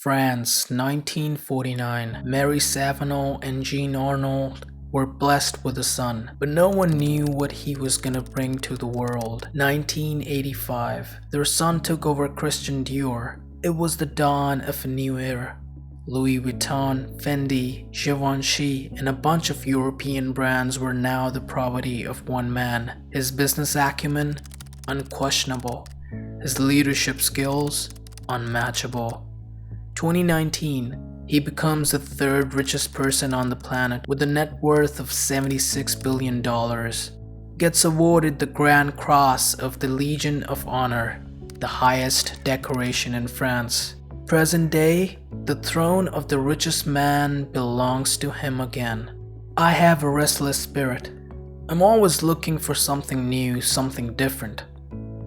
France, 1949. Mary Savonneau and Jean Arnault were blessed with a son, but no one knew what he was gonna bring to the world. 1985. Their son took over Christian Dior. It was the dawn of a new era. Louis Vuitton, Fendi, Givenchy, and a bunch of European brands were now the property of one man. His business acumen? Unquestionable. His leadership skills? Unmatchable. 2019, he becomes the third richest person on the planet with a net worth of $76 billion. Gets awarded the Grand Cross of the Legion of Honor, the highest decoration in France. Present day, the throne of the richest man belongs to him again. I have a restless spirit. I'm always looking for something new, something different.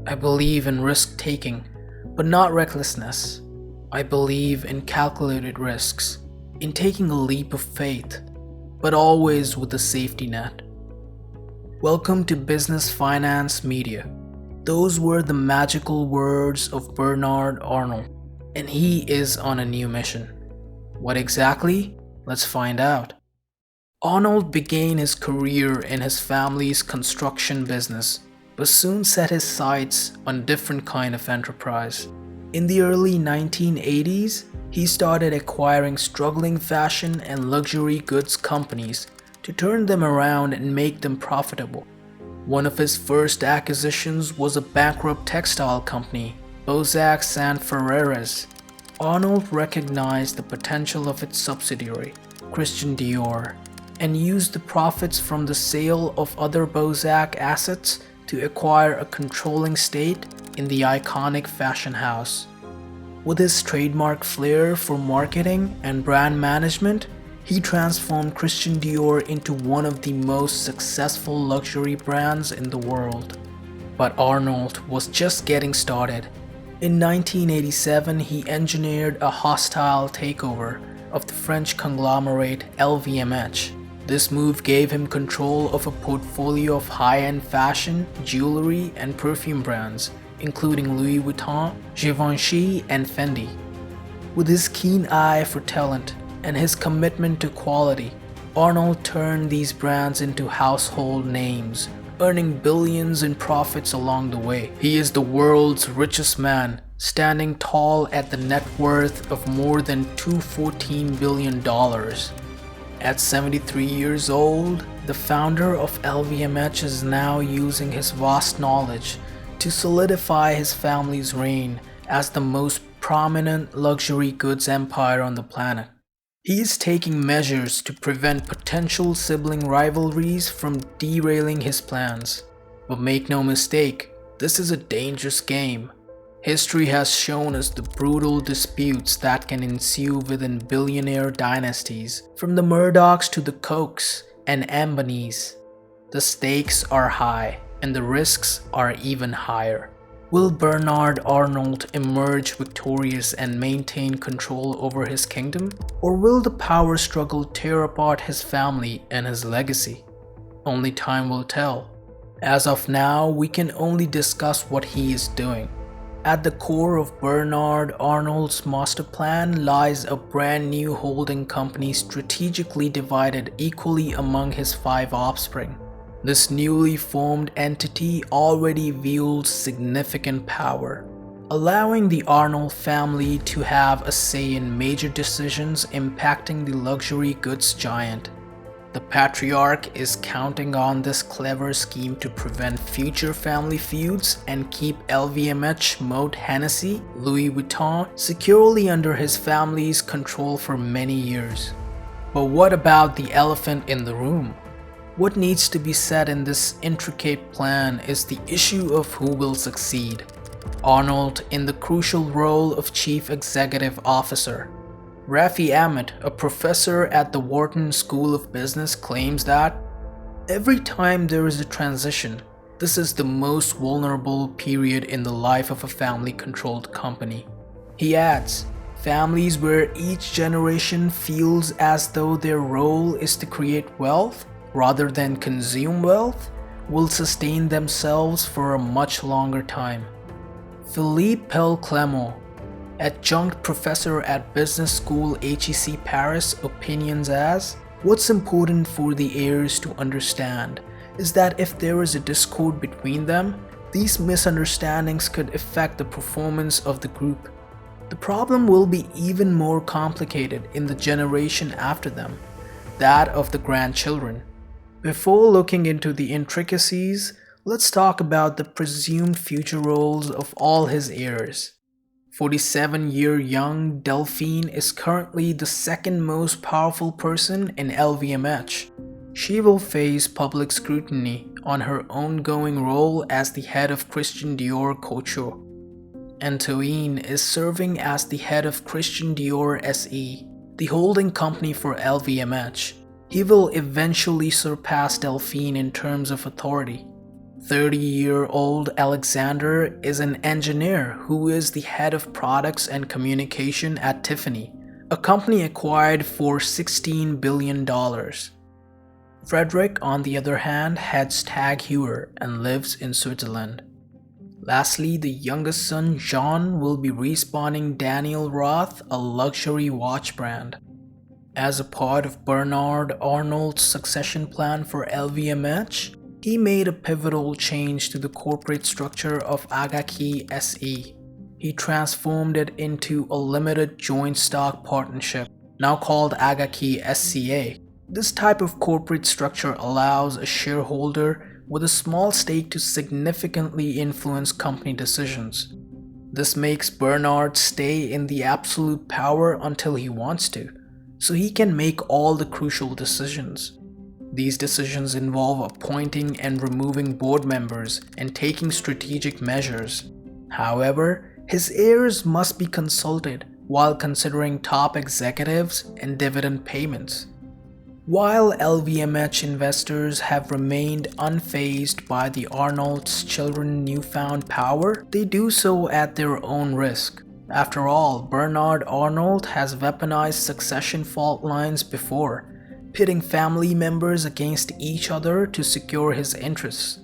I believe in risk-taking, but not recklessness. I believe in calculated risks, in taking a leap of faith, but always with a safety net. Welcome to Business Finance Media. Those were the magical words of Bernard Arnault, and he is on a new mission. What exactly? Let's find out. Arnault began his career in his family's construction business, but soon set his sights on different kind of enterprise. In the early 1980s, he started acquiring struggling fashion and luxury goods companies to turn them around and make them profitable. One of his first acquisitions was a bankrupt textile company, Bauzac Saint Ferreres. Arnault recognized the potential of its subsidiary, Christian Dior, and used the profits from the sale of other Bauzac assets to acquire a controlling stake in the iconic fashion house. With his trademark flair for marketing and brand management, he transformed Christian Dior into one of the most successful luxury brands in the world. But Arnault was just getting started. In 1987, he engineered a hostile takeover of the French conglomerate LVMH. This move gave him control of a portfolio of high-end fashion, jewelry, and perfume brands, including Louis Vuitton, Givenchy, and Fendi. With his keen eye for talent and his commitment to quality, Arnault turned these brands into household names, earning billions in profits along the way. He is the world's richest man, standing tall at the net worth of more than $214 billion. At 73 years old, the founder of LVMH is now using his vast knowledge to solidify his family's reign as the most prominent luxury goods empire on the planet. He is taking measures to prevent potential sibling rivalries from derailing his plans. But make no mistake, this is a dangerous game. History has shown us the brutal disputes that can ensue within billionaire dynasties, from the Murdochs to the Kochs and Ambanis. The stakes are high, and the risks are even higher. Will Bernard Arnault emerge victorious and maintain control over his kingdom? Or will the power struggle tear apart his family and his legacy? Only time will tell. As of now, we can only discuss what he is doing. At the core of Bernard Arnault's master plan lies a brand new holding company strategically divided equally among his 5 offspring. This newly formed entity already wields significant power, allowing the Arnault family to have a say in major decisions impacting the luxury goods giant. The patriarch is counting on this clever scheme to prevent future family feuds and keep LVMH, Moët Hennessy, Louis Vuitton securely under his family's control for many years. But what about the elephant in the room? What needs to be said in this intricate plan is the issue of who will succeed. Arnault in the crucial role of Chief Executive Officer. Rafi Ahmed, a professor at the Wharton School of Business, claims that every time there is a transition, this is the most vulnerable period in the life of a family-controlled company. He adds, families where each generation feels as though their role is to create wealth rather than consume wealth will sustain themselves for a much longer time. Philippe Pelclemont, Adjunct professor at business school HEC Paris opinions as, what's important for the heirs to understand is that if there is a discord between them, these misunderstandings could affect the performance of the group. The problem will be even more complicated in the generation after them, that of the grandchildren. Before looking into the intricacies, let's talk about the presumed future roles of all his heirs. 47-year-young Delphine is currently the second most powerful person in LVMH. She will face public scrutiny on her ongoing role as the head of Christian Dior Couture. Antoine is serving as the head of Christian Dior SE, the holding company for LVMH. He will eventually surpass Delphine in terms of authority. 30-year-old Alexander is an engineer who is the head of products and communication at Tiffany, a company acquired for $16 billion. Frederick, on the other hand, heads Tag Heuer and lives in Switzerland. Lastly, the youngest son, Jean, will be respawning Daniel Roth, a luxury watch brand. As a part of Bernard Arnault's succession plan for LVMH, he made a pivotal change to the corporate structure of Agaki SE. He transformed it into a limited joint stock partnership, now called Agaki SCA. This type of corporate structure allows a shareholder with a small stake to significantly influence company decisions. This makes Bernard stay in the absolute power until he wants to, so he can make all the crucial decisions. These decisions involve appointing and removing board members and taking strategic measures. However, his heirs must be consulted while considering top executives and dividend payments. While LVMH investors have remained unfazed by the Arnault's children's newfound power, they do so at their own risk. After all, Bernard Arnault has weaponized succession fault lines before, pitting family members against each other to secure his interests.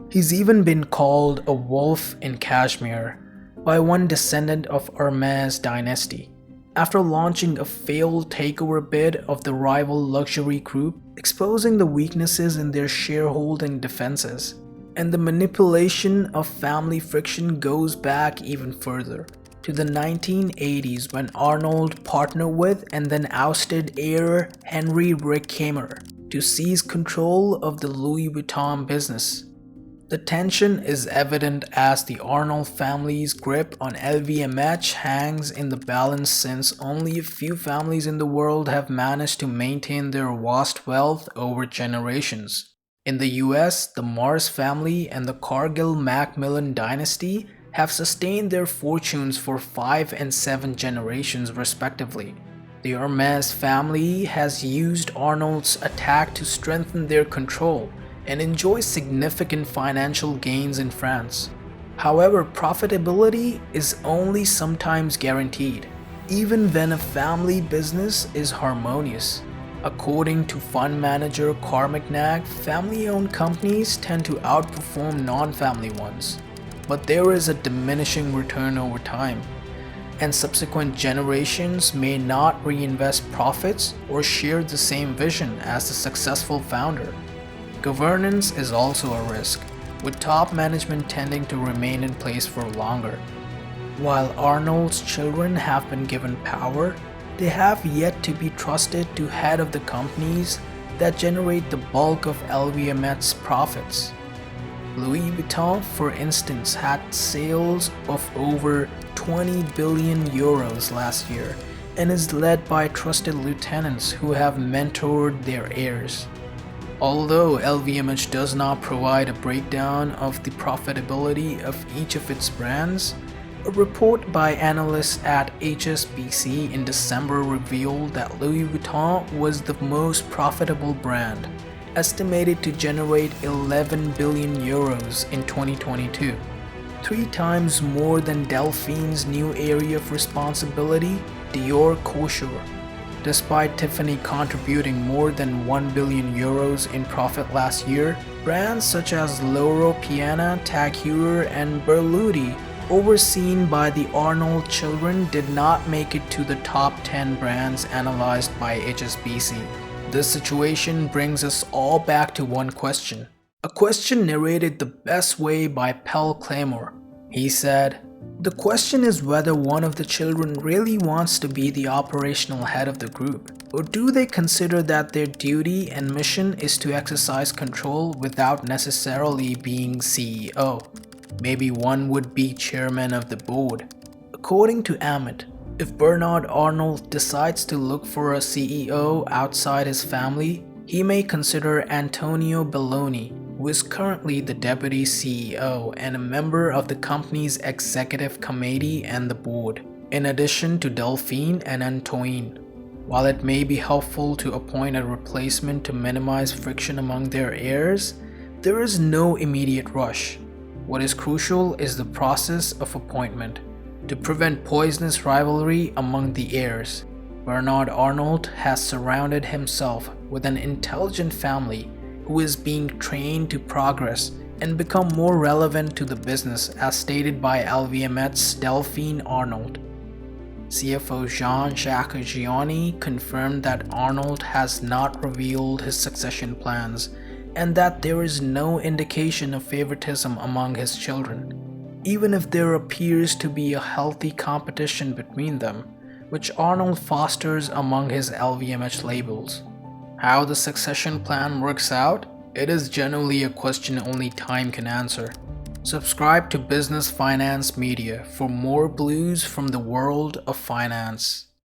He's even been called a wolf in cashmere by one descendant of Hermès dynasty, after launching a failed takeover bid of the rival luxury group, exposing the weaknesses in their shareholding defenses. And the manipulation of family friction goes back even further, to the 1980s when Arnault partnered with and then ousted heir Henry Rickamer to seize control of the Louis Vuitton business. The tension is evident as the Arnault family's grip on LVMH hangs in the balance, since only a few families in the world have managed to maintain their vast wealth over generations. In the US, the Mars family and the Cargill Macmillan dynasty have sustained their fortunes for 5 and 7 generations respectively. The Hermès family has used Arnault's attack to strengthen their control and enjoy significant financial gains in France. However, profitability is only sometimes guaranteed, even when a family business is harmonious. According to fund manager Carmignac, family-owned companies tend to outperform non-family ones, but there is a diminishing return over time, and subsequent generations may not reinvest profits or share the same vision as the successful founder. Governance is also a risk, with top management tending to remain in place for longer. While Arnault's children have been given power, they have yet to be trusted to head of the companies that generate the bulk of LVMH's profits. Louis Vuitton, for instance, had sales of over 20 billion euros last year and is led by trusted lieutenants who have mentored their heirs. Although LVMH does not provide a breakdown of the profitability of each of its brands, a report by analysts at HSBC in December revealed that Louis Vuitton was the most profitable brand, estimated to generate 11 billion euros in 2022, 3 times more than Delphine's new area of responsibility, Dior Couture. Despite Tiffany contributing more than 1 billion euros in profit last year, brands such as Loro Piana, Tag Heuer, and Berluti overseen by the Arnault children did not make it to the top 10 brands analyzed by HSBC. This situation brings us all back to one question. A question narrated the best way by Pel Claymore. He said, "The question is whether one of the children really wants to be the operational head of the group, or do they consider that their duty and mission is to exercise control without necessarily being CEO. Maybe one would be chairman of the board." According to Amit, if Bernard Arnault decides to look for a CEO outside his family, he may consider Antonio Belloni, who is currently the deputy CEO and a member of the company's executive committee and the board, in addition to Delphine and Antoine. While it may be helpful to appoint a replacement to minimize friction among their heirs, there is no immediate rush. What is crucial is the process of appointment, to prevent poisonous rivalry among the heirs. Bernard Arnault has surrounded himself with an intelligent family who is being trained to progress and become more relevant to the business, as stated by LVMH's Delphine Arnault. CFO Jean-Jacques Gianni confirmed that Arnault has not revealed his succession plans and that there is no indication of favoritism among his children, even if there appears to be a healthy competition between them, which Arnault fosters among his LVMH labels. How the succession plan works out? It is generally a question only time can answer. Subscribe to Business Finance Media for more blues from the world of finance.